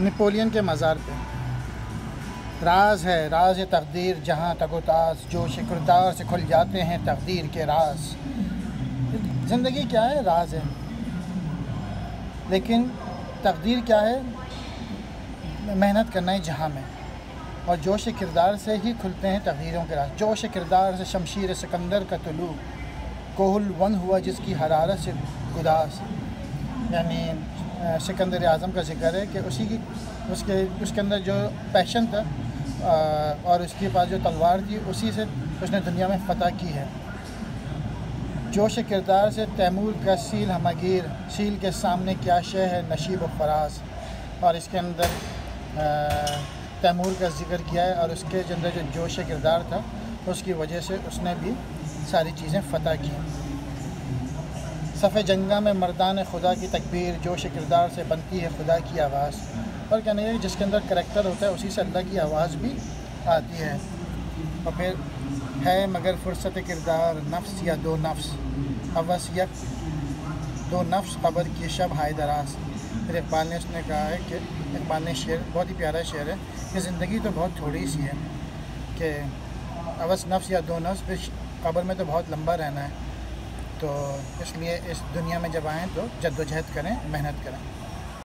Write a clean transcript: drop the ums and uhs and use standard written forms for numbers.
نپولین کے مزار پہ راز ہے تقدیر جہاں تگ و تاز، جوش کردار سے کھل جاتے ہیں تقدیر کے راز۔ زندگی کیا ہے؟ راز ہے، لیکن تقدیر کیا ہے؟ محنت کرنا ہے جہاں میں، اور جوش کردار سے ہی کھلتے ہیں تقدیروں کے راز۔ جوش کردار سے شمشیر سکندر کا طلوع، کوہل ون ہوا جس کی حرارت سے گداز۔ یعنی سکندر اعظم کا ذکر ہے کہ اس کے اندر جو پیشن تھا اور اس کے پاس جو تلوار تھی، اسی سے اس نے دنیا میں فتح کی ہے۔ جوش کردار سے تیمور کا سیل ہمگیر، سیل کے سامنے کیا شے ہے نشیب و فراز۔ اور اس کے اندر تیمور کا ذکر کیا ہے، اور اس کے اندر جو جوش کردار تھا اس کی وجہ سے اس نے بھی ساری چیزیں فتح کی۔ صف جنگا میں مردان خدا کی تکبیر، جوش کردار سے بنتی ہے خدا کی آواز۔ اور کہنے ہے جس کے اندر کریکٹر ہوتا ہے اسی سے اللہ کی آواز بھی آتی ہے۔ اور پھر ہے مگر فرصت کردار نفس یا دو نفس، اوس یک دو نفس قبر کی شب ہائے دراز۔ پھر اقبال نے اس نے کہا ہے کہ اقبال نے شعر بہت ہی پیارا شعر ہے کہ زندگی تو بہت تھوڑی سی ہے، کہ اوس نفس یا دو نفس، پھر قبر میں تو بہت لمبا رہنا ہے، تو اس لیے اس دنیا میں جب آئیں تو جد و جہد کریں، محنت کریں۔